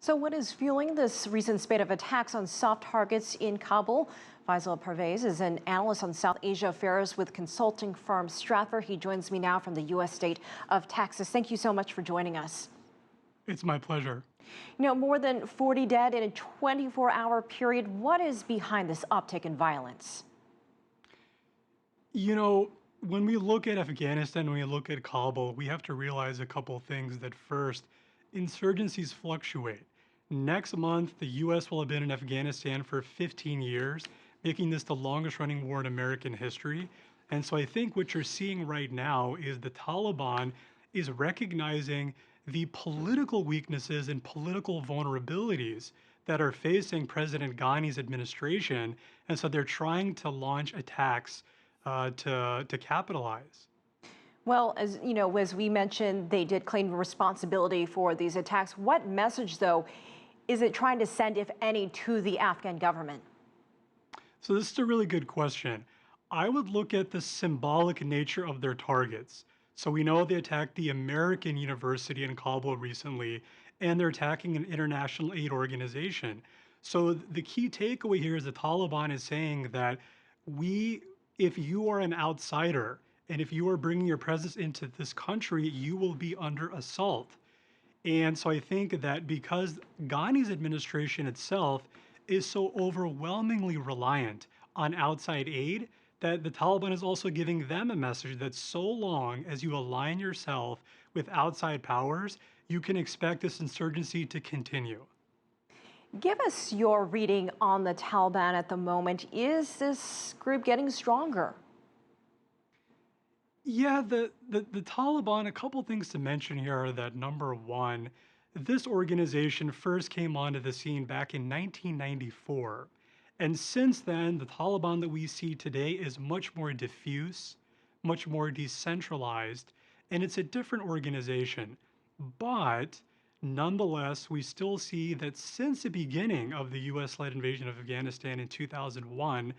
So what is fueling this recent spate of attacks on soft targets in Kabul? Faisel Pervaiz is an analyst on South Asia affairs with consulting firm Stratfor. He joins me now from the U.S. state of Texas. Thank you so much for joining us. It's my pleasure. More than 40 dead in a 24-hour period. What is behind this uptick in violence? When we look at Afghanistan, when we look at Kabul, we have to realize a couple things. That first, insurgencies fluctuate. Next month, the U.S. will have been in Afghanistan for 15 years, making this the longest running war in American history. And so I think what you're seeing right now is the Taliban is recognizing the political weaknesses and political vulnerabilities that are facing President Ghani's administration. And so they're trying to launch attacks to capitalize. Well, as we mentioned, they did claim responsibility for these attacks. What message, though, is it trying to send, if any, to the Afghan government? So this is a really good question. I would look at the symbolic nature of their targets. So we know they attacked the American University in Kabul recently, and they're attacking an international aid organization. So the key takeaway here is the Taliban is saying that if you are an outsider, and if you are bringing your presence into this country, you will be under assault. And so I think that because Ghani's administration itself is so overwhelmingly reliant on outside aid, that the Taliban is also giving them a message that so long as you align yourself with outside powers, you can expect this insurgency to continue. Give us your reading on the Taliban at the moment. Is this group getting stronger? Yeah, the Taliban, a couple things to mention here are that number one, this organization first came onto the scene back in 1994. And since then, the Taliban that we see today is much more diffuse, much more decentralized, and it's a different organization. But nonetheless, we still see that since the beginning of the US-led invasion of Afghanistan in 2001,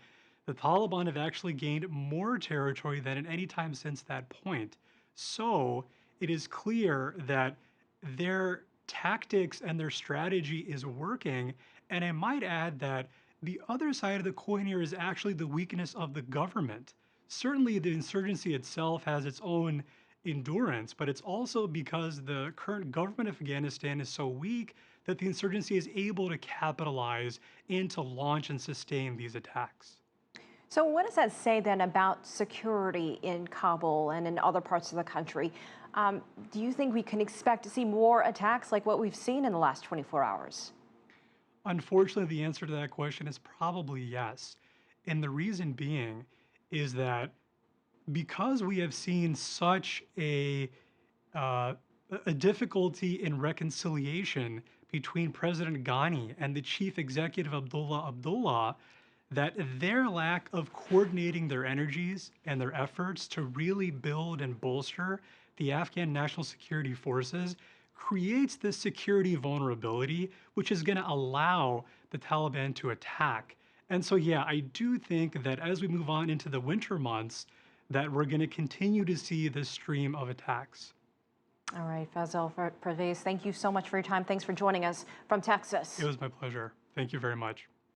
the Taliban have actually gained more territory than at any time since that point. So it is clear that their tactics and their strategy is working. And I might add that the other side of the coin here is actually the weakness of the government. Certainly, the insurgency itself has its own endurance, but it's also because the current government of Afghanistan is so weak that the insurgency is able to capitalize and to launch and sustain these attacks. So what does that say then about security in Kabul and in other parts of the country? Do you think we can expect to see more attacks like what we've seen in the last 24 hours? Unfortunately, the answer to that question is probably yes. And the reason being is that because we have seen such a difficulty in reconciliation between President Ghani and the chief executive Abdullah, that their lack of coordinating their energies and their efforts to really build and bolster the Afghan National Security Forces creates this security vulnerability, which is going to allow the Taliban to attack. And so, yeah, I do think that as we move on into the winter months, that we're going to continue to see this stream of attacks. All right, Faisel Pervaiz, thank you so much for your time. Thanks for joining us from Texas. It was my pleasure. Thank you very much.